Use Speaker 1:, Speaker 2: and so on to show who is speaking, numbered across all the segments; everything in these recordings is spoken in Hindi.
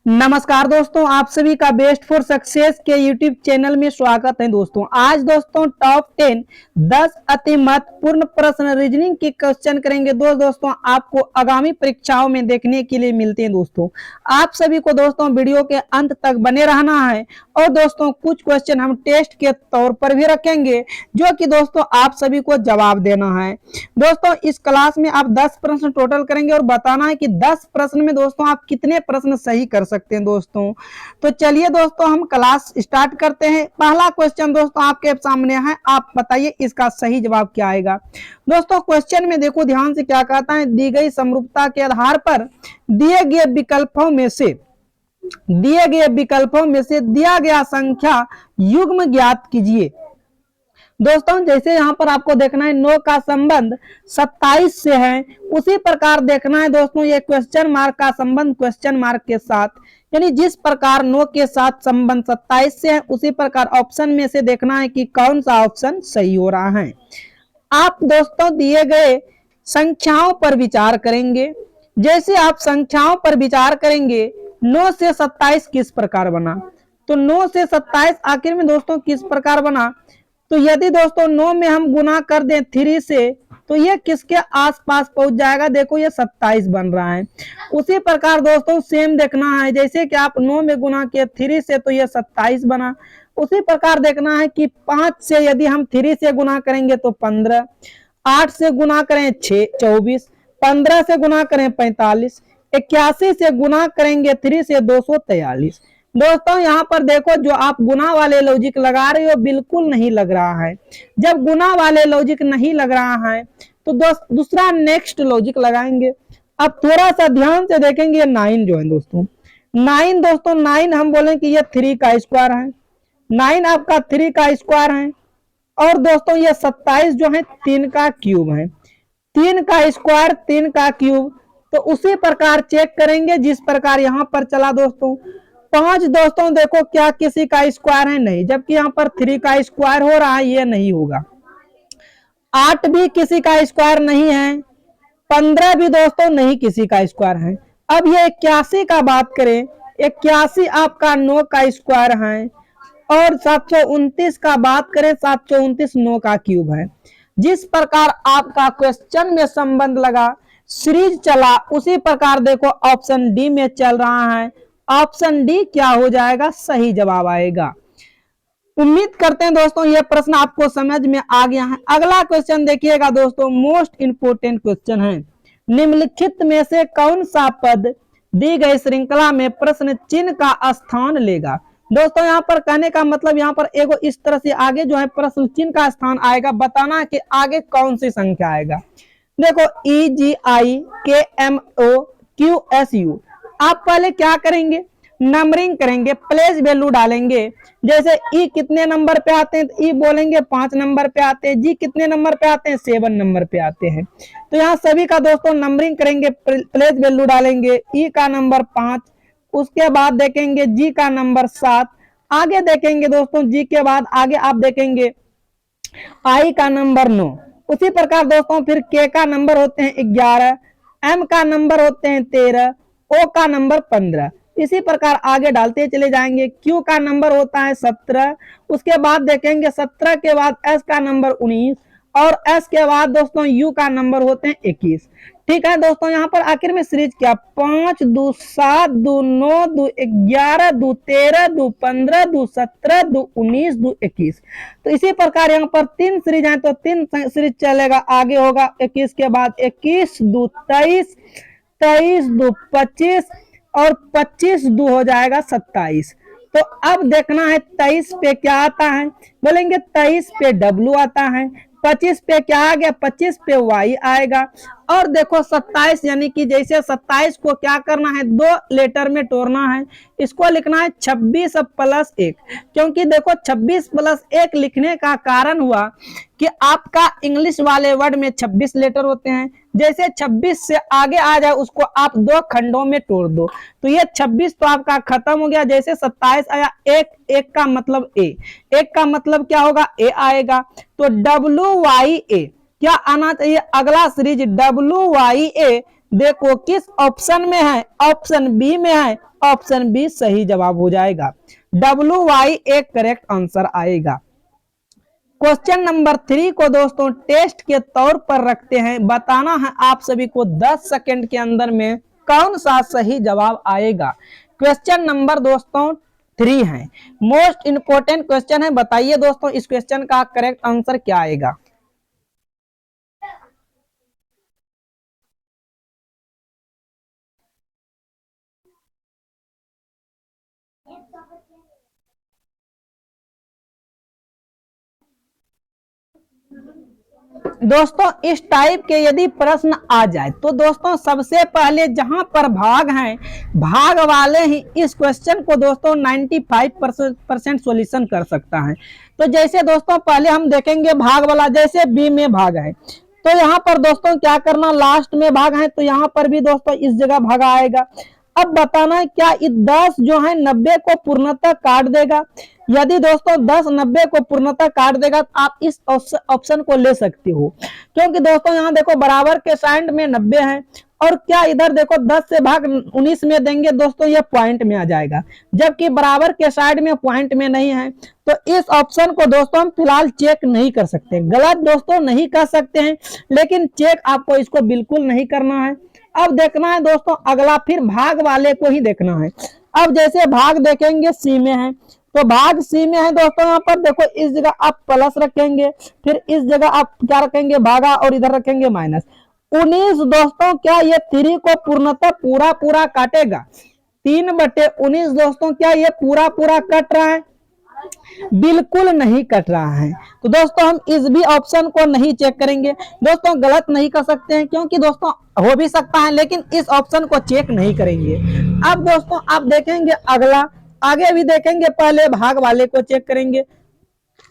Speaker 1: नमस्कार दोस्तों, आप सभी का बेस्ट फॉर सक्सेस के यूट्यूब चैनल में स्वागत है। दोस्तों आज दोस्तों टॉप 10 10 अति महत्वपूर्ण प्रश्न रीजनिंग के क्वेश्चन करेंगे। दोस्तों आपको आगामी परीक्षाओं में देखने के लिए मिलते हैं। दोस्तों आप सभी को दोस्तों वीडियो के अंत तक बने रहना है। और दोस्तों कुछ क्वेश्चन हम टेस्ट के तौर पर भी रखेंगे जो कि दोस्तों आप सभी को जवाब देना है। दोस्तों इस क्लास में आप 10 प्रश्न टोटल करेंगे और बताना है कि 10 प्रश्न में दोस्तों आप कितने प्रश्न सही कर सकते हैं। दोस्तों तो चलिए दोस्तों हम क्लास स्टार्ट करते हैं। पहला क्वेश्चन दोस्तों आपके सामने है, आप बताइए इसका सही जवाब क्या आएगा। दोस्तों क्वेश्चन में देखो ध्यान से क्या कहता है, दी गई समरूपता के आधार पर दिए गए विकल्पों में से दिया गया संख्या युग्म ज्ञात कीजिए। दोस्तों जैसे यहाँ पर आपको देखना है 9 का संबंध 27 से है, उसी प्रकार देखना है दोस्तों ये क्वेश्चन मार्क का संबंध क्वेश्चन मार्क के साथ, यानी जिस प्रकार 9 के साथ संबंध 27 से है उसी प्रकार ऑप्शन में से देखना है कि कौन सा ऑप्शन सही हो रहा है। आप दोस्तों दिए गए संख्याओं पर विचार करेंगे। जैसे आप संख्याओं पर विचार करेंगे 9 से 27 किस प्रकार बना, तो 9 से 27 आखिर में दोस्तों किस प्रकार बना, तो यदि दोस्तों 9 में हम गुना कर दें 3 से तो ये किसके आसपास पहुंच जाएगा, देखो ये 27 बन रहा है। उसी प्रकार दोस्तों सेम देखना है, जैसे कि आप 9 में गुना किए 3 से तो ये 27 बना। उसी प्रकार देखना है कि 5 से यदि हम 3 से गुना करेंगे तो 15, 8 से गुना करें 6 24, 15 से गुना करें 45, 81 से गुना करेंगे 3 से 243। दोस्तों यहाँ पर देखो जो आप गुना वाले लॉजिक लगा रहे हो बिल्कुल नहीं लग रहा है। जब गुना वाले लॉजिक नहीं लग रहा है तो दूसरा नेक्स्ट लॉजिक लगाएंगे। अब थोड़ा सा ध्यान से देखेंगे 9 जो है दोस्तों 9 हम बोले कि ये 3 का स्क्वायर है, 9 आपका 3 का स्क्वायर है। और दोस्तों ये 27 जो है 3 का क्यूब है, 3 का स्क्वायर 3 का क्यूब। तो उसी प्रकार चेक करेंगे जिस प्रकार यहाँ पर चला दोस्तों। 5 दोस्तों देखो क्या किसी का स्क्वायर है, नहीं, जबकि यहाँ पर 3 का स्क्वायर हो रहा है, ये नहीं होगा। 8 भी किसी का स्क्वायर नहीं है, 15 भी दोस्तों नहीं किसी का स्क्वायर है। अब ये 81 का बात करें, 81 आपका 9 का स्क्वायर है। और 729 का बात करें, 729 9 का क्यूब है। जिस प्रकार आपका क्वेश्चन में संबंध लगा, सीरीज चला, उसी प्रकार देखो ऑप्शन डी में चल रहा है। ऑप्शन डी क्या हो जाएगा, सही जवाब आएगा। उम्मीद करते हैं दोस्तों यह प्रश्न आपको समझ में आ गया है। अगला क्वेश्चन देखिएगा दोस्तों, मोस्ट इंपोर्टेंट क्वेश्चन है, निम्नलिखित में से कौन सा पद दी गई श्रृंखला में प्रश्न चिन्ह का स्थान लेगा। दोस्तों यहाँ पर कहने का मतलब यहाँ पर एगो इस तरह से आगे जो है प्रश्न चिन्ह का स्थान आएगा, बताना कि आगे कौन सी संख्या आएगा। देखो EGIKMOQSU, आप पहले क्या करेंगे, नंबरिंग करेंगे, प्लेस वैल्यू डालेंगे। जैसे ई कितने नंबर पे आते हैं तो ई बोलेंगे 5 नंबर पे आते हैं, जी कितने नंबर पे आते हैं 7 नंबर पे आते हैं। तो यहाँ सभी का दोस्तों नंबरिंग करेंगे, प्लेस वैल्यू डालेंगे। ई का नंबर 5, उसके बाद देखेंगे जी का नंबर 7, आगे देखेंगे दोस्तों जी के बाद आगे आप देखेंगे आई का नंबर 9। उसी प्रकार दोस्तों फिर के का नंबर होते हैं 11, एम का नंबर होते हैं 13, ओ का नंबर 15। इसी प्रकार आगे डालते चले जाएंगे। क्यू का नंबर होता है 17, उसके बाद देखेंगे 17 के बाद एस का नंबर 19 और एस के बाद दोस्तों यू का नंबर होते हैं 21। ठीक है दोस्तों, यहाँ पर आखिर में सीरीज क्या, 5 2 7 2 9 2 11 2 13 2 15 2 17 2 19 2 21। तो इसी प्रकार यहाँ पर 3 सीरीज है तो 3 सीरीज चलेगा। आगे होगा 21 के बाद 21 2 23, 23 2 25 और 25 2 हो जाएगा 27। तो अब देखना है 23 पे क्या आता है, बोलेंगे 23 पे W आता है, 25 पे क्या आ गया, 25 पे Y आएगा। और देखो 27 यानी कि जैसे 27 को क्या करना है, 2 लेटर में तोड़ना है, इसको लिखना है 26 प्लस 1। क्योंकि देखो 26 प्लस 1 लिखने का कारण हुआ कि आपका इंग्लिश वाले वर्ड में 26 लेटर होते हैं, जैसे 26 से आगे आ जाए उसको आप 2 खंडों में तोड़ दो तो ये 26 तो आपका खत्म हो गया। जैसे 27 आया, एक का मतलब ए, एक का मतलब क्या होगा, ए आएगा। तो WYA क्या आना चाहिए, अगला सीरीज WYA देखो किस ऑप्शन में है, ऑप्शन बी में है, ऑप्शन बी सही जवाब हो जाएगा। WY एक करेक्ट आंसर आएगा। क्वेश्चन नंबर 3 को दोस्तों टेस्ट के तौर पर रखते हैं, बताना है आप सभी को 10 सेकंड के अंदर में कौन सा सही जवाब आएगा। क्वेश्चन नंबर दोस्तों 3 है, मोस्ट इंपोर्टेंट क्वेश्चन है। बताइए दोस्तों इस क्वेश्चन का करेक्ट आंसर क्या आएगा। दोस्तों इस टाइप के यदि प्रश्न आ जाए तो दोस्तों सबसे पहले जहां पर भाग हैं, भाग वाले ही इस क्वेश्चन को दोस्तों 95% सॉल्यूशन कर सकता है। तो जैसे दोस्तों पहले हम देखेंगे भाग वाला, जैसे बी में भाग है तो यहाँ पर दोस्तों क्या करना, लास्ट में भाग है तो यहाँ पर भी दोस्तों इस जगह भाग आएगा। अब बताना है क्या 10 जो है 90 को पूर्णतः काट देगा। यदि दोस्तों 10 90 को पूर्णतः काट देगा तो आप इस ऑप्शन को ले सकते हो, क्योंकि दोस्तों यहाँ देखो बराबर के साइड में 90 है और क्या इधर देखो 10 से भाग 19 में देंगे दोस्तों ये पॉइंट में आ जाएगा, जबकि बराबर के साइड में पॉइंट में नहीं है। तो इस ऑप्शन को दोस्तों हम फिलहाल चेक नहीं कर सकते, गलत दोस्तों नहीं कर सकते हैं, लेकिन चेक आपको इसको बिल्कुल नहीं करना है। अब देखना है दोस्तों अगला, फिर भाग वाले को ही देखना है। अब जैसे भाग देखेंगे सी में है तो भाग सी में है दोस्तों, यहाँ पर देखो इस जगह आप प्लस रखेंगे, फिर इस जगह आप क्या रखेंगे भागा और इधर रखेंगे माइनस। 19 दोस्तों क्या ये 3 को पूर्णतः पूरा काटेगा। 3/19 दोस्तों क्या ये पूरा कट रहा है, बिल्कुल नहीं कट रहा है। तो दोस्तों हम इस भी ऑप्शन को नहीं चेक करेंगे, दोस्तों गलत नहीं कर सकते हैं क्योंकि दोस्तों हो भी सकता है, लेकिन इस ऑप्शन को चेक नहीं करेंगे। अब दोस्तों आप देखेंगे अगला, आगे भी देखेंगे, पहले भाग वाले को चेक करेंगे।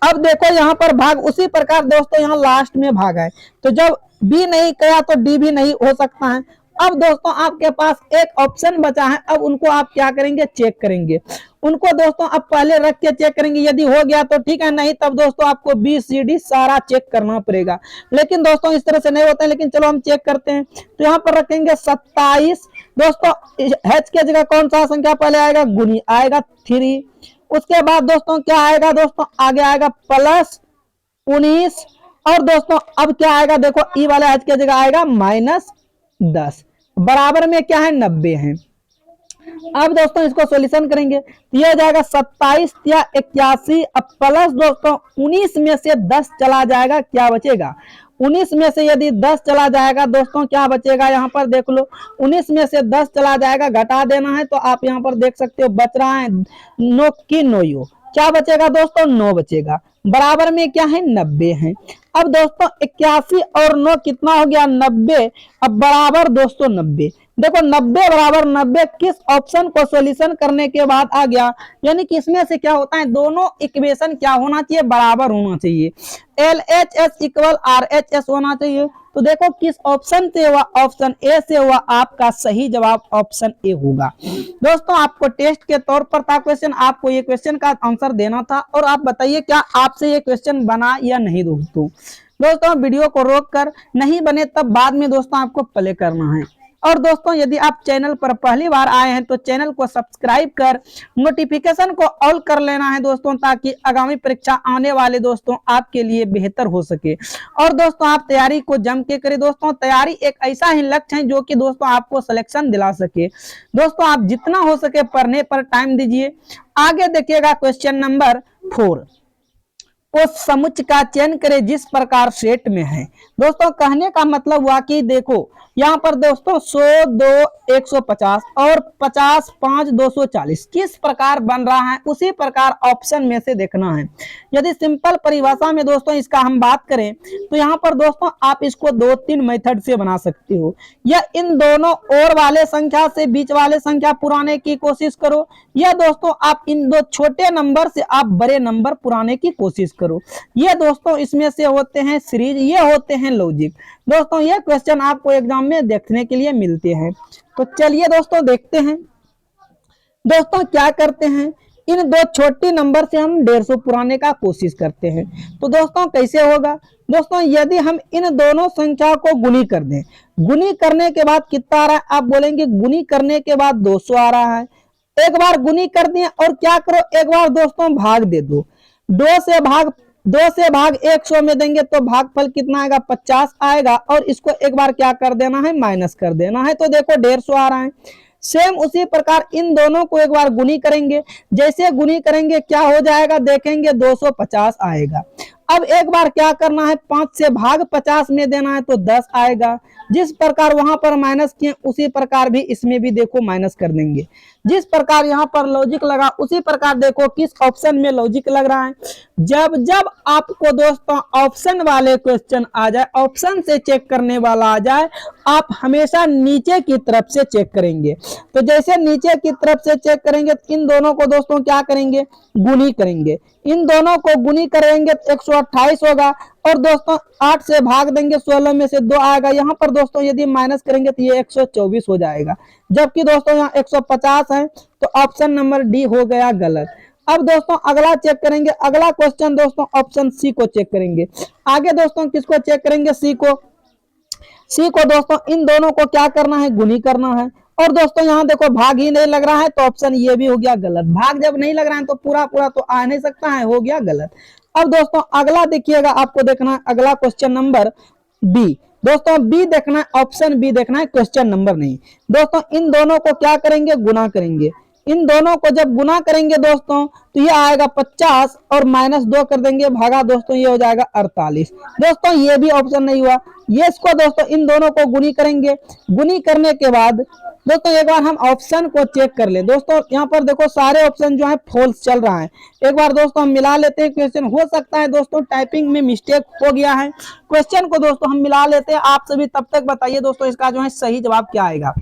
Speaker 1: अब देखो यहाँ पर भाग उसी प्रकार दोस्तों यहाँ लास्ट में भाग है, तो जब बी नहीं किया तो डी भी नहीं हो सकता है। अब दोस्तों आपके पास एक ऑप्शन बचा है, अब उनको आप क्या करेंगे चेक करेंगे। उनको दोस्तों आप पहले रख के चेक करेंगे, यदि हो गया तो ठीक है, नहीं तब दोस्तों आपको बी सी डी सारा चेक करना पड़ेगा। लेकिन दोस्तों इस तरह से नहीं होता है, लेकिन चलो हम चेक करते हैं। तो यहाँ पर रखेंगे 27 दोस्तों, एच के जगह कौन सा संख्या पहले आएगा, गुनी आएगा 3। उसके बाद दोस्तों क्या आएगा, दोस्तों आगे आएगा प्लस 19 और दोस्तों अब क्या आएगा, देखो ई वाला एच के जगह आएगा -10, बराबर में क्या है 90 है। अब दोस्तों इसको सॉल्यूशन करेंगे तो यह जाएगा 27 या 81, अब प्लस दोस्तों 19 में से 10 चला जाएगा, क्या बचेगा 19 में से यदि 10 चला जाएगा दोस्तों क्या बचेगा, यहाँ पर देख लो 19 में से 10 चला जाएगा, घटा देना है तो आप यहाँ पर देख सकते हो बच रहा है 9 की 9, क्या बचेगा दोस्तों 9 बचेगा, बराबर में क्या है 90 है। अब दोस्तों 81 और 9 कितना हो गया 90, अब बराबर दोस्तों 90। देखो 90 बराबर 90 किस ऑप्शन को सॉल्यूशन करने के बाद आ गया, यानी कि इसमें से क्या होता है दोनों इक्वेशन क्या होना चाहिए, बराबर होना चाहिए, LHS इक्वल RHS होना चाहिए। तो देखो किस ऑप्शन से हुआ, ऑप्शन ए से हुआ, आपका सही जवाब ऑप्शन ए होगा। दोस्तों आपको टेस्ट के तौर पर था क्वेश्चन, आपको ये क्वेश्चन का आंसर देना था और आप बताइए क्या आपसे ये क्वेश्चन बना या नहीं। दोस्तों वीडियो को रोक कर, नहीं बने तब बाद में दोस्तों आपको प्ले करना है। और दोस्तों यदि आप चैनल पर पहली बार आए हैं तो चैनल को सब्सक्राइब कर नोटिफिकेशन को ऑल कर लेना है दोस्तों, ताकि आगामी परीक्षा आने वाले दोस्तों आपके लिए बेहतर हो सके। और दोस्तों आप तैयारी को जम के करें दोस्तों, तैयारी एक ऐसा ही लक्ष्य है जो कि दोस्तों आपको सिलेक्शन दिला सके। दोस्तों आप जितना हो सके पढ़ने पर टाइम दीजिए। आगे देखिएगा क्वेश्चन नंबर 4, उस समुच्चय का चयन करें जिस प्रकार सेट में है। दोस्तों कहने का मतलब हुआ कि देखो यहाँ पर दोस्तों 100 2 150 और 50 5 240 किस प्रकार बन रहा है, उसी प्रकार ऑप्शन में से देखना है। यदि सिंपल परिभाषा में दोस्तों इसका हम बात करें तो यहाँ पर दोस्तों आप इसको 2-3 मेथड से बना सकते हो, या इन दोनों और वाले संख्या से बीच वाले संख्या पुराने की कोशिश करो, या दोस्तों आप इन दो छोटे नंबर से आप बड़े नंबर पुराने की कोशिश करो। ये दोस्तों इसमें से होते हैं सीरीज, ये होते हैं लॉजिक। दोस्तों ये क्वेश्चन आपको एग्जाम में देखने के लिए मिलते हैं। तो चलिए दोस्तों देखते हैं। दोस्तों क्या करते हैं, इन दो छोटी नंबर से हम 150 पुराने का कोशिश करते हैं। तो दोस्तों कैसे होगा दोस्तों, यदि हम इन दोनों संख्या को गुनी कर दें, गुनी करने के बाद कितना आ रहा है, आप बोलेंगे गुनी करने के बाद 200 आ रहा है। एक बार गुनी कर दिए और क्या करो, एक बार दोस्तों भाग दे दो, 2 से भाग 100 में देंगे तो भागफल कितना आएगा, 50 आएगा। और इसको एक बार क्या कर देना है, माइनस कर देना है, तो देखो 150 आ रहा है। सेम उसी प्रकार इन दोनों को एक बार गुनी करेंगे, जैसे गुनी करेंगे क्या हो जाएगा, देखेंगे 250 आएगा। अब एक बार क्या करना है, 5 से भाग 50 में देना है तो 10 आएगा। जिस प्रकार वहां पर माइनस किए उसी प्रकार भी इसमें भी देखो माइनस कर देंगे। जिस प्रकार यहाँ पर लॉजिक लगा उसी प्रकार देखो किस ऑप्शन में लॉजिक लग रहा है। जब जब आपको दोस्तों ऑप्शन वाले क्वेश्चन आ जाए, ऑप्शन से चेक करने वाला आ जाए, आप हमेशा नीचे की तरफ से चेक करेंगे। तो जैसे नीचे की तरफ से चेक करेंगे तो इन दोनों को दोस्तों क्या करेंगे, गुनी करेंगे। इन दोनों को गुनी करेंगे तो 128 होगा और दोस्तों 8 से भाग देंगे, 16 में से 2 आएगा। यहाँ पर दोस्तों यदि माइनस करेंगे तो ये 124 हो जाएगा, जबकि दोस्तों यहाँ 150 है, तो ऑप्शन नंबर डी हो गया गलत। अब दोस्तों अगला चेक करेंगे, अगला क्वेश्चन दोस्तों ऑप्शन सी को चेक करेंगे। आगे दोस्तों किसको चेक करेंगे, सी को दोस्तों इन दोनों को क्या करना है, गुनी करना है। और दोस्तों यहाँ देखो भाग ही नहीं लग रहा है तो ऑप्शन ये भी हो गया गलत। भाग जब नहीं लग रहा है तो पूरा पूरा तो आ नहीं सकता है, हो गया गलत। अब दोस्तों अगला देखिएगा, आपको देखना है अगला क्वेश्चन नंबर बी। दोस्तों बी देखना है, ऑप्शन बी देखना है, क्वेश्चन नंबर नहीं। दोस्तों इन दोनों को क्या करेंगे, गुना करेंगे। इन दोनों को जब गुना करेंगे दोस्तों तो ये आएगा 50 और -2 कर देंगे, भागा दोस्तों ये हो जाएगा 48। दोस्तों ये भी ऑप्शन नहीं हुआ। ये इसको दोस्तों इन दोनों को गुनी करेंगे। गुनी करने के बाद दोस्तों एक बार हम ऑप्शन को चेक कर ले। दोस्तों यहाँ पर देखो सारे ऑप्शन जो है फॉल्स चल रहा है। एक बार दोस्तों हम मिला लेते हैं क्वेश्चन, हो सकता है दोस्तों टाइपिंग में मिस्टेक हो गया है। क्वेश्चन को दोस्तों हम मिला लेते हैं, आप सभी तब तक बताइए दोस्तों इसका जो है सही जवाब क्या आएगा।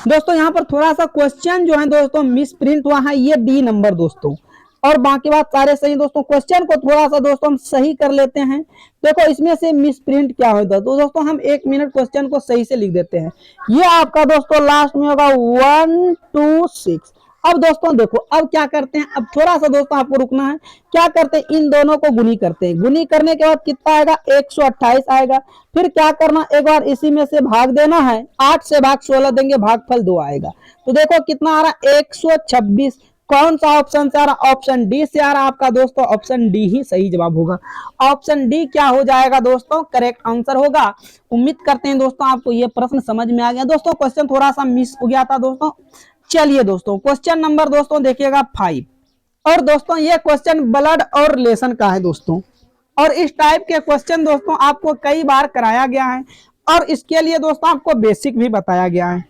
Speaker 1: दोस्तों यहाँ पर थोड़ा सा क्वेश्चन जो है दोस्तों मिस प्रिंट हुआ है, ये डी नंबर दोस्तों, और बाकी बात सारे सही। दोस्तों क्वेश्चन को थोड़ा सा दोस्तों हम सही कर लेते हैं। देखो इसमें से मिस प्रिंट क्या होता है, तो दोस्तों हम 1 मिनट क्वेश्चन को सही से लिख देते हैं। ये आपका दोस्तों लास्ट में होगा 1 2 6। अब दोस्तों देखो अब क्या करते हैं, अब थोड़ा सा दोस्तों आपको रुकना है। क्या करते हैं, इन दोनों को गुनी करते हैं। गुनी करने के बाद कितना आएगा, 128 आएगा। फिर क्या करना, एक बार इसी में से भाग देना है, 8 से भाग 16 देंगे, भागफल 2 आएगा। तो देखो कितना आ रहा है, 126। कौन सा ऑप्शन से आ रहा, ऑप्शन डी से आ रहा आपका दोस्तों, ऑप्शन डी ही सही जवाब होगा। ऑप्शन डी क्या हो जाएगा दोस्तों, करेक्ट आंसर होगा। उम्मीद करते हैं दोस्तों आपको ये प्रश्न समझ में आ गया। दोस्तों क्वेश्चन थोड़ा सा मिस हो गया था दोस्तों। चलिए दोस्तों क्वेश्चन नंबर दोस्तों देखिएगा 5। और दोस्तों ये क्वेश्चन ब्लड और रिलेशन का है दोस्तों, और इस टाइप के क्वेश्चन दोस्तों आपको कई बार कराया गया है, और इसके लिए दोस्तों आपको बेसिक भी बताया गया है।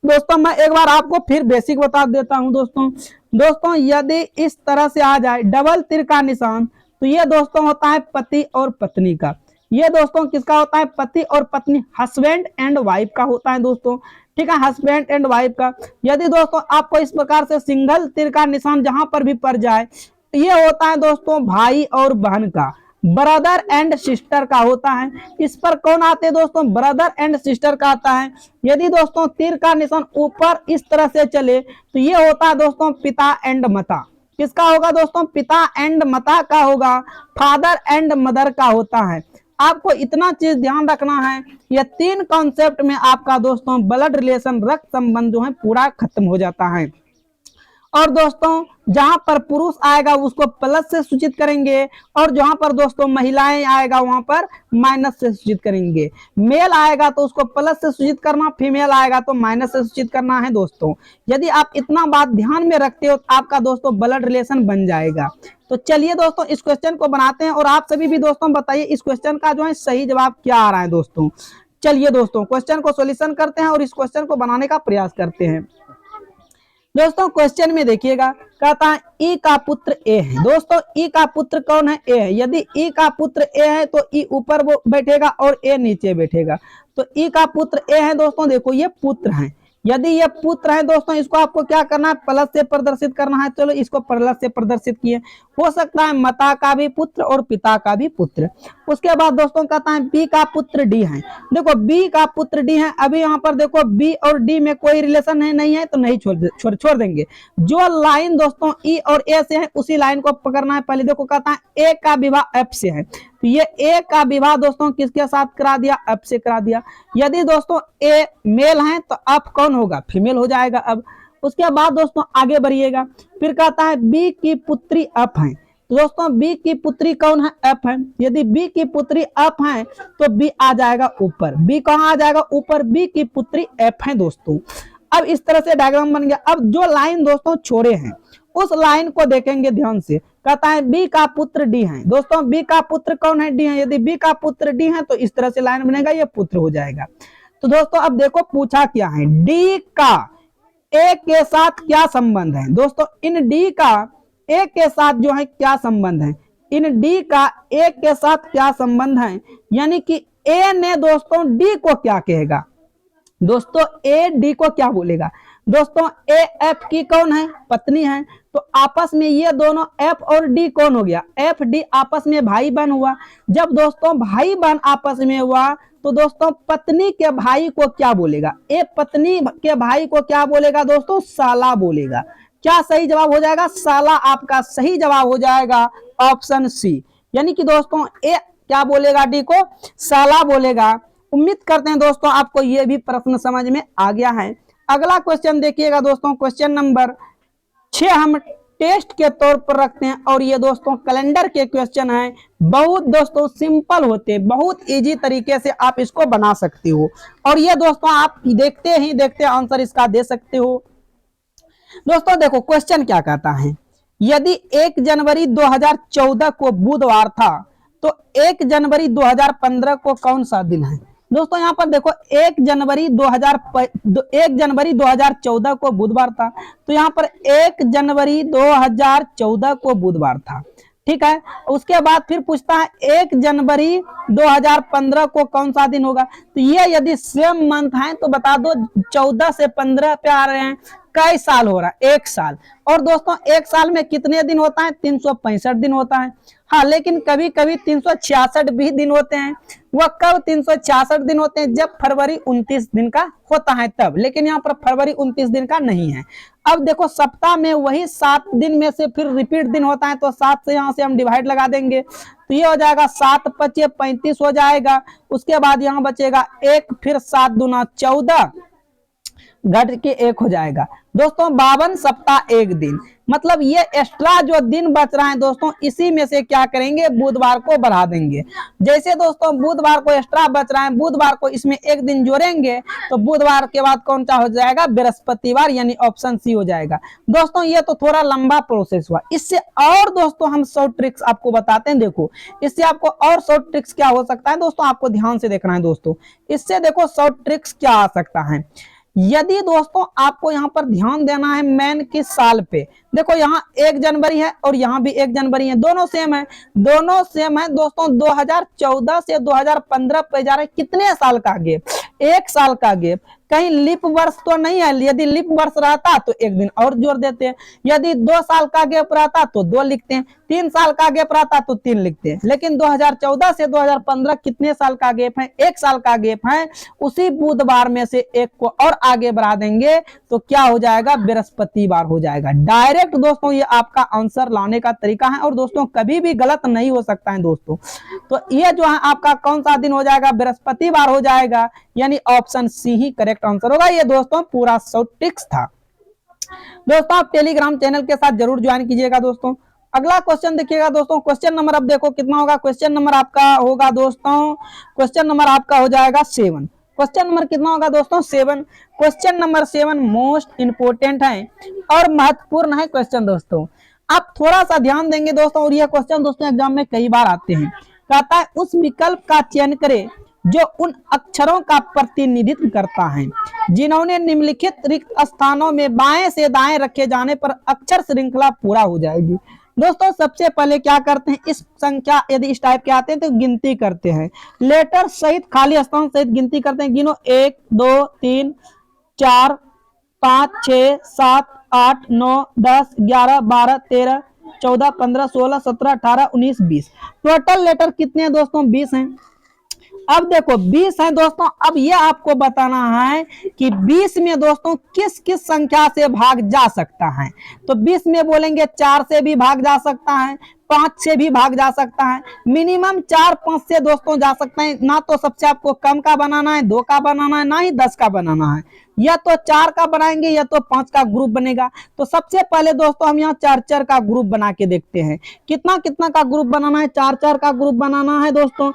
Speaker 1: दोस्तों मैं एक बार आपको फिर बेसिक बता देता हूं दोस्तों यदि इस तरह से आ जाए डबल तीर का निशान, तो ये दोस्तों होता है पति और पत्नी का। ये दोस्तों किसका होता है, पति और पत्नी, हस्बैंड एंड वाइफ का होता है दोस्तों, ठीक है, हस्बैंड एंड वाइफ का। यदि दोस्तों आपको इस प्रकार से सिंगल तीर का निशान जहां पर भी पड़ जाए, ये होता है दोस्तों भाई और बहन का, ब्रदर एंड सिस्टर का होता है। इस पर कौन आते हैं दोस्तों, ब्रदर एंड सिस्टर का आता है। यदि दोस्तों तीर का निशान ऊपर इस तरह से चले तो ये होता है दोस्तों पिता एंड माता। किसका होगा दोस्तों, पिता एंड माता का होगा, फादर एंड मदर का होता है। आपको इतना चीज ध्यान रखना है, ये 3 कॉन्सेप्ट में आपका दोस्तों ब्लड रिलेशन, रक्त संबंध जो है पूरा खत्म हो जाता है। और दोस्तों जहां पर पुरुष आएगा उसको प्लस से सूचित करेंगे, और जहां पर दोस्तों महिलाएं आएगा वहां पर माइनस से सूचित करेंगे। मेल आएगा तो उसको प्लस से सूचित करना, फीमेल आएगा तो माइनस से सूचित करना है दोस्तों। यदि आप इतना बात ध्यान में रखते हो तो आपका दोस्तों ब्लड रिलेशन बन जाएगा। तो चलिए दोस्तों इस क्वेश्चन को बनाते हैं, और आप सभी भी दोस्तों बताइए इस क्वेश्चन का जो है सही जवाब क्या आ रहा है दोस्तों। चलिए दोस्तों क्वेश्चन को सॉल्यूशन करते हैं और इस क्वेश्चन को बनाने का प्रयास करते हैं। दोस्तों क्वेश्चन में देखिएगा, कहता है ई का पुत्र ए है। दोस्तों ई का पुत्र कौन है, ए है। यदि ई का पुत्र ए है तो ई ऊपर वो बैठेगा और ए नीचे बैठेगा। तो ई का पुत्र ए है दोस्तों, देखो ये पुत्र है, यदि ये पुत्र है दोस्तों, इसको आपको क्या करना है, प्लस से प्रदर्शित करना है। चलो इसको प्लस से प्रदर्शित किए। हो सकता है माता का भी पुत्र और पिता का भी पुत्र। उसके बाद दोस्तों कहता है बी का पुत्र डी है। देखो बी का पुत्र डी है, अभी यहाँ पर देखो बी और डी में कोई रिलेशन है नहीं है, तो नहीं छोड़ देंगे। जो लाइन दोस्तों ई और ए से है उसी लाइन को पकड़ना है। पहले देखो कहता है ए का विवाह एफ से है, तो ये ए का विवाह दोस्तों किसके साथ करा दिया, एफ से करा दिया। यदि दोस्तों ए मेल है तो एफ कौन होगा, फीमेल हो जाएगा। अब उसके बाद दोस्तों आगे बढ़िएगा, फिर कहता है बी की पुत्री एफ है। तो दोस्तों बी की पुत्री कौन है, एफ है। यदि बी की पुत्री एफ है तो बी आ जाएगा ऊपर। बी कहाँ आ जाएगा, ऊपर। बी की पुत्री एफ है दोस्तों। अब इस तरह से डायग्राम बन गया। अब जो लाइन दोस्तों छोड़े हैं उस लाइन को देखेंगे ध्यान से। कहता है बी का पुत्र डी है। दोस्तों बी का पुत्र कौन है, डी है। यदि बी का पुत्र डी है तो इस तरह से लाइन बनेगा, ये पुत्र हो जाएगा। तो दोस्तों अब देखो पूछा क्या है, डी का ए के साथ क्या संबंध है। दोस्तों इन डी का ए के साथ जो है क्या संबंध है, इन डी का ए के साथ क्या संबंध है, यानी कि ए ने दोस्तों डी को क्या कहेगा, दोस्तों ए डी को क्या बोलेगा। दोस्तों ए एफ की कौन है, पत्नी है। तो आपस में ये दोनों एफ और डी कौन हो गया, एफ डी आपस में भाई बहन हुआ। जब दोस्तों भाई बहन आपस में हुआ तो दोस्तों पत्नी के भाई को क्या बोलेगा, ए पत्नी के भाई को क्या बोलेगा दोस्तों, साला बोलेगा। क्या सही जवाब हो जाएगा, साला आपका सही जवाब हो जाएगा ऑप्शन सी। यानी कि दोस्तों ए क्या बोलेगा, डी को साला बोलेगा। उम्मीद करते हैं दोस्तों आपको यह भी प्रश्न समझ में आ गया है। अगला क्वेश्चन देखिएगा दोस्तों, क्वेश्चन नंबर 6 हम टेस्ट के तौर पर रखते हैं और ये दोस्तों कैलेंडर के क्वेश्चन हैं। बहुत दोस्तों सिंपल होते हैं, बहुत इजी तरीके से आप इसको बना सकते हो और ये दोस्तों आप देखते ही देखते आंसर इसका दे सकते हो। दोस्तों देखो क्वेश्चन क्या कहता है, यदि 1 जनवरी 2014 को बुधवार था तो 1 जनवरी 2015 को कौन सा दिन है। दोस्तों यहाँ पर देखो 1 जनवरी 2014 को बुधवार था, तो यहाँ पर 1 जनवरी 2014 को बुधवार था, ठीक है। उसके बाद फिर पूछता है 1 जनवरी 2015 को कौन सा दिन होगा। तो ये यदि सेम मंथ है तो बता दो 14 से 15 पे आ रहे हैं, कई साल हो रहा है, 1 साल। और दोस्तों 1 साल में कितने दिन होता है, 365 दिन होता है। हाँ लेकिन कभी कभी 366 भी दिन होते हैं। वह कब 366 दिन होते हैं, जब फरवरी 29 दिन का होता है तब, लेकिन यहाँ पर फरवरी 29 दिन का नहीं है। अब देखो सप्ताह में वही 7 दिन में से फिर रिपीट दिन होता है, तो 7 से यहाँ से हम डिवाइड लगा देंगे, तो ये हो जाएगा 7 × 5 = 35 हो जाएगा। उसके बाद यहाँ बचेगा 1, फिर 7 दूना 14 घट के 1 हो जाएगा। दोस्तों 52 सप्ताह 1 दिन, मतलब ये एक्स्ट्रा जो दिन बच रहा है दोस्तों इसी में से क्या करेंगे, बुधवार को बढ़ा देंगे। जैसे दोस्तों बुधवार को एक्स्ट्रा बच रहा है, बुधवार को इसमें 1 दिन जोड़ेंगे तो बुधवार के बाद कौन सा हो जाएगा, बृहस्पतिवार, यानी ऑप्शन सी हो जाएगा। दोस्तों ये तो थोड़ा लंबा प्रोसेस हुआ, इससे और दोस्तों हम शॉर्ट ट्रिक्स आपको बताते हैं। देखो इससे आपको और शॉर्ट ट्रिक्स क्या हो सकता है दोस्तों, आपको ध्यान से देखना है दोस्तों। इससे देखो शॉर्ट ट्रिक्स क्या आ सकता है, यदि दोस्तों आपको यहाँ पर ध्यान देना है मैन किस साल पे। देखो यहाँ 1 जनवरी है और यहाँ भी 1 जनवरी है, दोनों सेम है, दोनों सेम है दोस्तों। 2014 से 2015 पे जा रहे हैं, कितने साल का गैप, 1 साल का गैप। कहीं लिप वर्ष तो नहीं है, यदि लिप वर्ष रहता तो 1 दिन और जोड़ देते हैं। यदि 2 साल का गैप रहता तो 2 लिखते हैं, 3 साल का गैप रहता तो 3 लिखते हैं। लेकिन 2014 से 2015 कितने साल का गैप है, 1 साल का गैप है। उसी बुधवार में से 1 को और आगे बढ़ा देंगे तो क्या हो जाएगा, बृहस्पतिवार हो जाएगा। डायरेक्ट दोस्तों ये आपका आंसर लाने का तरीका है और दोस्तों कभी भी गलत नहीं हो सकता है दोस्तों। तो ये जो है आपका कौन सा दिन हो जाएगा, बृहस्पतिवार हो जाएगा, यानी ऑप्शन सी ही करेक्ट आंसर होगा। ये दोस्तों पूरा शॉर्ट ट्रिक्स था। दोस्तों आप टेलीग्राम चैनल के साथ जरूर ज्वाइन कीजिएगा दोस्तों। अगला क्वेश्चन देखिएगा दोस्तों, क्वेश्चन नंबर अब देखो कितना होगा, क्वेश्चन नंबर आपका होगा दोस्तों, क्वेश्चन नंबर आपका हो जाएगा 7। क्वेश्चन नंबर कितना होगा दोस्तों, 7। क्वेश्चन नंबर 7 मोस्ट इंपोर्टेंट है और महत्वपूर्ण है क्वेश्चन दोस्तों। आप थोड़ा सा ध्यान देंगे दोस्तों, और यह क्वेश्चन दोस्तों एग्जाम में कई बार आते हैं। कहता है उस विकल्प का चयन करें जो उन अक्षरों का प्रतिनिधित्व करता है जिन्होंने निम्नलिखित रिक्त स्थानों में बाएं से दाएं रखे जाने पर अक्षर श्रृंखला पूरा हो जाएगी। दोस्तों सबसे पहले क्या करते हैं, इस संख्या यदि इस टाइप के आते हैं तो गिनती करते हैं, लेटर सहित खाली स्थान सहित गिनती करते हैं। गिनो 1 2 3 4 5 6 7 8 9 10 11 12 13 14 15 16 17 18 19 20। टोटल लेटर कितने हैं दोस्तों? 20 हैं। अब देखो 20 है दोस्तों, अब ये आपको बताना है कि 20 में दोस्तों किस किस संख्या से भाग जा सकता है। तो 20 में बोलेंगे 4 से भी भाग जा सकता है, 5 से भी भाग जा सकता है, मिनिमम 4 5 से दोस्तों जा सकता है। ना तो सबसे आपको कम का बनाना है, 2 का बनाना है, ना ही 10 का बनाना है। या तो 4 का बनाएंगे या तो 5 का ग्रुप बनेगा। तो सबसे पहले दोस्तों हम यहाँ 4 4 का ग्रुप बना के देखते हैं। कितना कितना का ग्रुप बनाना है? 4 4 का ग्रुप बनाना है दोस्तों।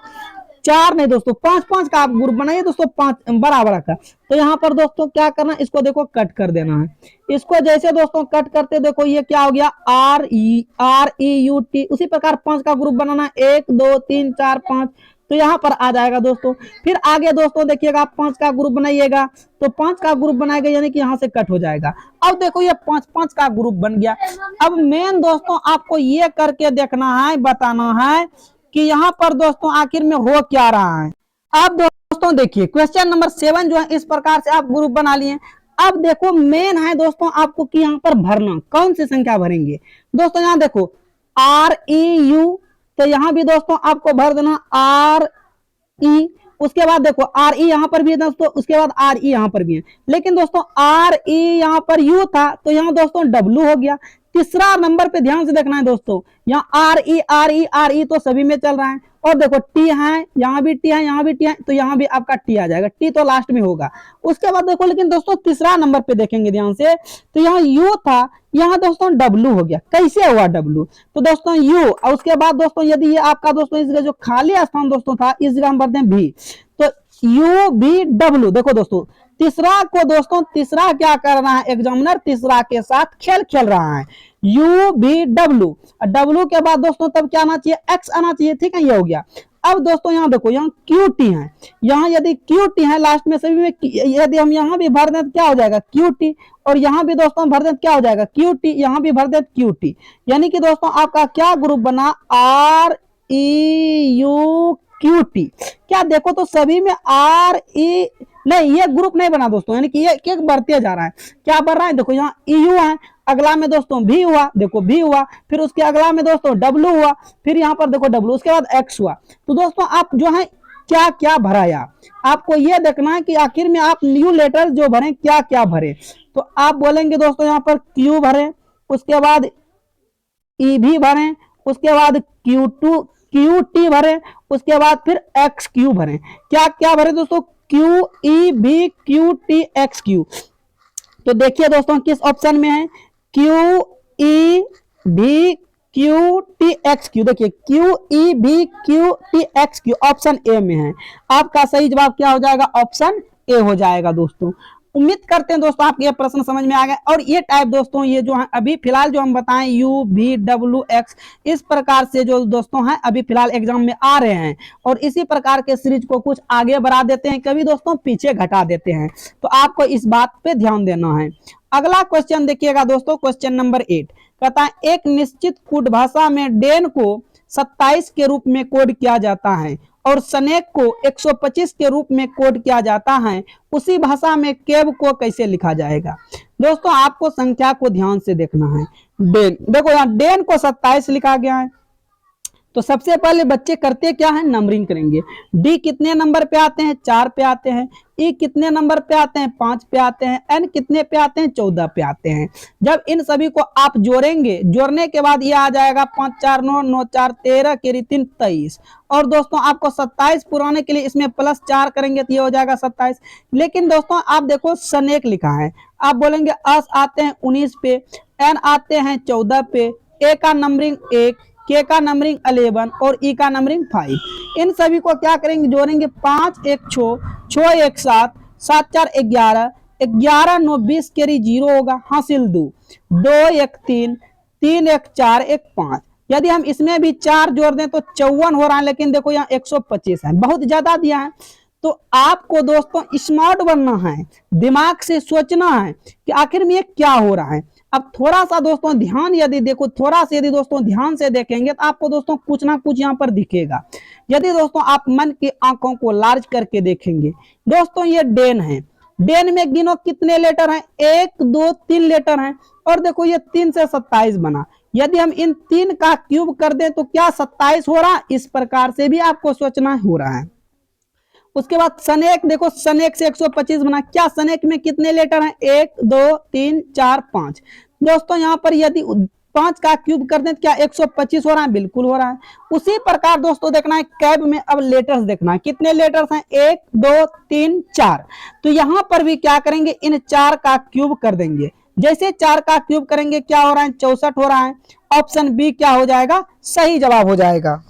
Speaker 1: 4 नहीं दोस्तों, 5 5 का आप ग्रुप बनाइए दोस्तों, 5 बराबर का। तो यहाँ पर दोस्तों क्या करना, इसको देखो कट कर देना है। इसको जैसे दोस्तों कट करते देखो ये क्या हो गया, REUT। उसी प्रकार 5 का ग्रुप बनाना है, 1 2 3 4 5। तो यहाँ पर आ जाएगा दोस्तों। फिर आगे दोस्तों देखिएगा, 5 का ग्रुप बनाइएगा तो 5 का ग्रुप बनाएगा यानी कि यहाँ से कट हो जाएगा। अब देखो ये 5 5 का ग्रुप बन गया। अब मेन दोस्तों आपको ये करके देखना है, बताना है कि यहाँ पर दोस्तों आखिर में हो क्या रहा है। अब दोस्तों देखिए क्वेश्चन नंबर 7 जो है इस प्रकार से आप ग्रुप बना लिए। अब देखो मेन है दोस्तों आपको कि यहाँ पर भरना, कौन सी संख्या भरेंगे दोस्तों। यहाँ देखो REU, तो यहाँ भी दोस्तों आपको भर देना RE। उसके बाद देखो RE यहाँ पर भी है दोस्तों, उसके बाद RE यहाँ पर भी है। लेकिन दोस्तों RE यहाँ पर U था तो यहाँ दोस्तों W हो गया। तीसरा नंबर पे ध्यान से देखना है दोस्तों, यहाँ RE तो सभी में चल रहा है। और देखो T है, यहाँ भी T है, यहाँ भी T है, तो यहाँ भी आपका T आ जाएगा। T तो लास्ट में होगा। उसके बाद देखो लेकिन दोस्तों तीसरा नंबर पे देखेंगे ध्यान से, तो यहाँ U था, यहाँ दोस्तों W हो गया। कैसे हुआ W? तो दोस्तों U, और उसके बाद दोस्तों यदि ये आपका दोस्तों इस जगह जो खाली स्थान दोस्तों था इस जगह हम भरते हैं V, तो UVW। देखो दोस्तों तीसरा को दोस्तों, तीसरा क्या कर रहा है एग्जामिनर, तीसरा के साथ खेल खेल रहा है। UVW, W के बाद दोस्तों तब क्या आना चाहिए, X आना चाहिए। ठीक है, ये हो गया। अब दोस्तों यहाँ देखो, यहाँ QT है, यहाँ यदि QT है लास्ट में सभी में, यदि हम यहाँ भी भर दें तो क्या हो जाएगा QT, और यहाँ भी दोस्तों भर दें तो क्या हो जाएगा QT, यहाँ भी भर दें QT। यानी कि दोस्तों आपका क्या ग्रुप बना, REUQT। क्या देखो तो सभी में RE नहीं, ये ग्रुप नहीं बना दोस्तों, यानी कि ये एक बढ़ते जा रहा है। क्या बढ़ रहा है, देखो यहाँ EU है, अगला में दोस्तों V हुआ, देखो V हुआ, फिर उसके अगला में दोस्तों W हुआ, फिर यहाँ पर देखो W, उसके बाद X हुआ। तो दोस्तों आप जो है क्या क्या भराया, आपको ये देखना है कि आखिर में आप न्यू लेटर जो भरे क्या क्या भरे। तो आप बोलेंगे दोस्तों यहाँ पर Q भरे, उसके बाद EV भरे, उसके बाद QT भरे, उसके बाद फिर XQ भरे। क्या क्या भरे दोस्तों, QEVQTXQ। तो देखिए दोस्तों किस ऑप्शन में है, QEVQTXQ। देखिए QEVQTXQ ऑप्शन ए में है। आपका सही जवाब क्या हो जाएगा, ऑप्शन ए हो जाएगा दोस्तों। उम्मीद करते हैं दोस्तों आपके ये प्रश्न समझ में आ गए। और ये टाइप दोस्तों ये जो है अभी फिलहाल जो हम बताएं UVWX, इस प्रकार से जो दोस्तों हैं अभी फिलहाल एग्जाम में आ रहे हैं। और इसी प्रकार के सीरीज को कुछ आगे बढ़ा देते हैं, कभी दोस्तों पीछे घटा देते हैं। तो आपको इस बात पे ध्यान देना है। अगला क्वेश्चन देखिएगा दोस्तों, क्वेश्चन नंबर 8 कहता है एक निश्चित कोड भाषा में डेन को 27 के रूप में कोड किया जाता है और स्नेक को 125 के रूप में कोड किया जाता है, उसी भाषा में केव को कैसे लिखा जाएगा। दोस्तों आपको संख्या को ध्यान से देखना है। डेन, देखो यहाँ डेन को 27 लिखा गया है। तो सबसे पहले बच्चे करते क्या है, नंबरिंग करेंगे। डी कितने नंबर पे आते हैं, 4 पे आते हैं। ई कितने नंबर पे आते हैं, 5 पे आते हैं। एन कितने पे आते हैं, 14 पे आते हैं। जब इन सभी को आप जोड़ेंगे, जोड़ने के बाद ये आ जाएगा 5 4 9 9 4 13 केरी 3 23। और दोस्तों आपको 27 पुराने के लिए इसमें +4 करेंगे तो ये हो जाएगा 27। लेकिन दोस्तों आप देखो स्नेक लिखा है, आप बोलेंगे अस आते हैं 19 पे, एन आते हैं 14 पे, ए का नंबरिंग 1, के का नंबरिंग 11 और ई का नंबरिंग 5। इन सभी को क्या करेंगे, जोड़ेंगे। 5 1 6 6 1 7 7 4 11 11 9 20 केरी 0 होगा, हासिल 2 2 1 3 3 1 4 1 5। यदि हम इसमें भी 4 जोड़ दें तो 54 हो रहा है। लेकिन देखो यहाँ 125 है, बहुत ज्यादा दिया है। तो आपको दोस्तों स्मार्ट बनना है, दिमाग से सोचना है कि आखिर में ये क्या हो रहा है। अब थोड़ा सा दोस्तों ध्यान यदि देखो, थोड़ा सा यदि दोस्तों ध्यान से देखेंगे तो आपको दोस्तों कुछ ना कुछ यहाँ पर दिखेगा। यदि दोस्तों आप मन की आंखों को लार्ज करके देखेंगे, दोस्तों ये डेन है। डेन में गिनो कितने लेटर हैं, 1 2 3 लेटर हैं। और देखो ये 3 से 27 बना, यदि हम इन 3 का क्यूब कर दें तो क्या 27 हो रहा है, इस प्रकार से भी आपको सोचना हो रहा है। उसके बाद सनेक, देखो सनेक से 125 बना, क्या सनेक में कितने लेटर हैं, 1 2 3 4 5। दोस्तों यहाँ पर यदि 5 का क्यूब कर दें तो क्या 125 हो रहा है, बिल्कुल हो रहा है। उसी प्रकार दोस्तों देखना है कैब में, अब लेटर्स देखना है कितने लेटर्स हैं, 1 2 3 4। तो यहां पर भी क्या करेंगे, इन 4 का क्यूब कर देंगे। जैसे 4 का क्यूब करेंगे क्या हो रहा है, 64 हो रहा है। ऑप्शन बी क्या हो जाएगा, सही जवाब हो जाएगा।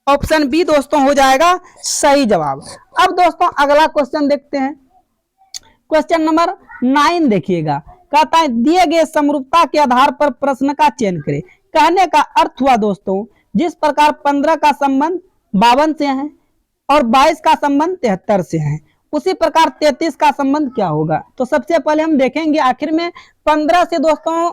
Speaker 1: ऑप्शन बी दोस्तों हो जाएगा सही जवाब। अब दोस्तों अगला क्वेश्चन देखते हैं। क्वेश्चन नंबर 9 देखिएगा, कहता है दिए गए समरूपता के आधार पर प्रश्न का चयन करें। कहने का अर्थ हुआ दोस्तों, जिस प्रकार 15 का संबंध 52 से है और 22 का संबंध 73 से है, उसी प्रकार 33 का संबंध क्या होगा। तो सबसे पहले हम देखेंगे आखिर में 15 से दोस्तों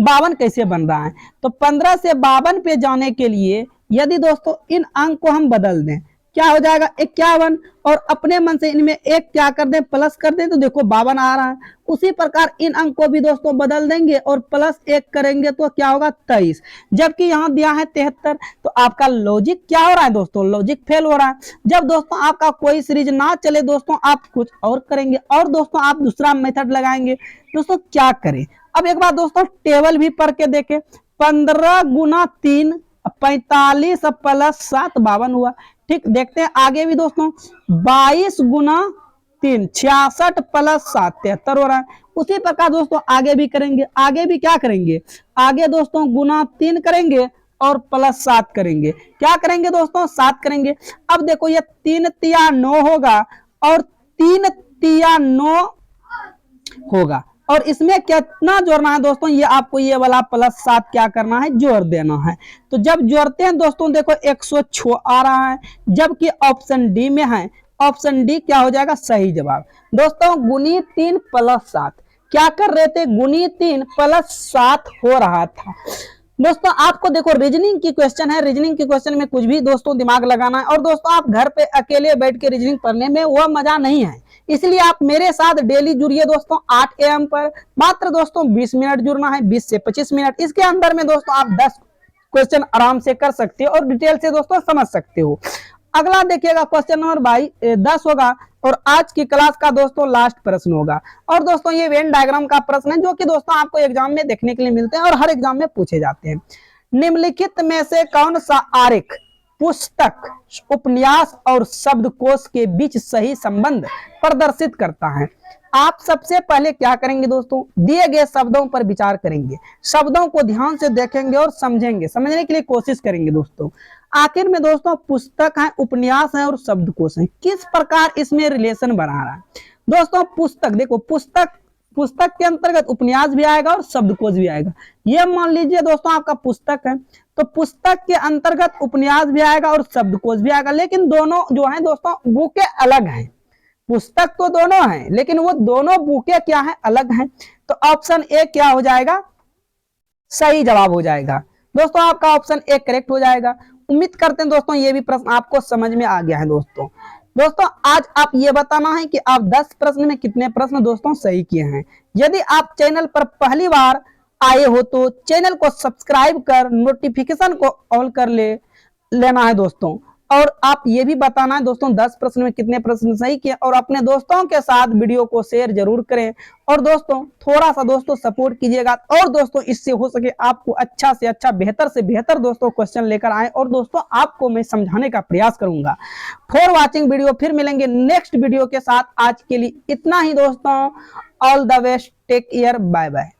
Speaker 1: 52 कैसे बन रहा है। तो 15 से 52 पे जाने के लिए यदि दोस्तों इन अंक को हम बदल दें, क्या हो जाएगा 51, और अपने मन से इनमें एक क्या कर दें, प्लस कर दें, तो देखो 52 आ रहा है। उसी प्रकार इन अंक को भी दोस्तों बदल देंगे और प्लस 1 करेंगे तो क्या होगा 23, जबकि यहाँ दिया है 73। तो आपका लॉजिक क्या हो रहा है दोस्तों, लॉजिक फेल हो रहा है। जब दोस्तों आपका कोई सीरीज ना चले दोस्तों, आप कुछ और करेंगे और दोस्तों आप दूसरा मेथड लगाएंगे। दोस्तों क्या करें, अब एक बार दोस्तों टेबल भी पढ़ के देखें। 15 गुना 3 45 प्लस 7 52 हुआ। ठीक, देखते हैं आगे भी दोस्तों, 22 गुना 3 66 प्लस 7 73 हो रहा है। उसी प्रकार दोस्तों आगे भी करेंगे, आगे भी क्या करेंगे, आगे दोस्तों गुना 3 करेंगे और प्लस 7 करेंगे। क्या करेंगे दोस्तों, 7 करेंगे। अब देखो ये 3 तिया 9 होगा और 3 तिया 9 होगा, और इसमें कितना जोड़ना है दोस्तों, ये आपको ये वाला प्लस 7 क्या करना है, जोड़ देना है। तो जब जोड़ते हैं दोस्तों देखो 106 आ रहा है, जबकि ऑप्शन डी में है। ऑप्शन डी क्या हो जाएगा, सही जवाब। दोस्तों गुनी 3 प्लस 7 क्या कर रहे थे, गुनी 3 प्लस 7 हो रहा था। दोस्तों आपको देखो रीजनिंग की क्वेश्चन है, रीजनिंग की क्वेश्चन में कुछ भी दोस्तों दिमाग लगाना है। और दोस्तों आप घर पे अकेले बैठ के रीजनिंग पढ़ने में वह मजा नहीं है, इसलिए आप मेरे साथ डेली जुड़िए दोस्तों 8 AM पर। मात्र दोस्तों 20 मिनट जुड़ना है, 20 से 25 मिनट। इसके अंदर में दोस्तों आप 10 क्वेश्चन आराम से कर सकते हो और डिटेल से दोस्तों समझ सकते हो। अगला देखिएगा क्वेश्चन नंबर 10 होगा और आज की क्लास का दोस्तों लास्ट प्रश्न होगा। और दोस्तों ये वेन डायग्राम का प्रश्न है, जो कि दोस्तों आपको एग्जाम में देखने के लिए मिलते हैं और हर एग्जाम में पूछे जाते हैं। निम्नलिखित में से कौन सा आरेख पुस्तक, उपन्यास और शब्दकोश के बीच सही संबंध प्रदर्शित करता है। आप सबसे पहले क्या करेंगे दोस्तों, दिए गए शब्दों पर विचार करेंगे, शब्दों को ध्यान से देखेंगे और समझेंगे, समझने के लिए कोशिश करेंगे दोस्तों। आखिर में दोस्तों पुस्तक है, उपन्यास है और शब्दकोश है, किस प्रकार इसमें रिलेशन बना रहा है। दोस्तों पुस्तक, देखो पुस्तक के अंतर्गत उपन्यास भी आएगा और शब्दकोश भी आएगा। ये मान लीजिए दोस्तों आपका पुस्तक है, तो पुस्तक के अंतर्गत उपन्यास भी आएगा और शब्दकोश भी आएगा, लेकिन दोनों जो है दोस्तों बुकें अलग हैं। पुस्तक तो दोनों हैं, लेकिन वो दोनों बुकें क्या है, अलग हैं। तो ऑप्शन ए क्या हो जाएगा, सही जवाब हो जाएगा। दोस्तों आपका ऑप्शन ए करेक्ट हो जाएगा। उम्मीद करते हैं दोस्तों ये भी प्रश्न आपको समझ में आ गया है। दोस्तों आज आप ये बताना है कि आप 10 प्रश्न में कितने प्रश्न दोस्तों सही किए हैं। यदि आप चैनल पर पहली बार आए हो तो चैनल को सब्सक्राइब कर नोटिफिकेशन को ऑल कर लेना है दोस्तों। और आप ये भी बताना है दोस्तों 10 प्रश्न में कितने प्रश्न सही किए, और अपने दोस्तों के साथ वीडियो को शेयर जरूर करें। और दोस्तों थोड़ा सा दोस्तों सपोर्ट कीजिएगा, और दोस्तों इससे हो सके आपको अच्छा से अच्छा, बेहतर से बेहतर दोस्तों क्वेश्चन लेकर आए, और दोस्तों आपको मैं समझाने का प्रयास करूंगा। फॉर वॉचिंग वीडियो, फिर मिलेंगे नेक्स्ट वीडियो के साथ। आज के लिए इतना ही दोस्तों, all the best, take care, bye bye.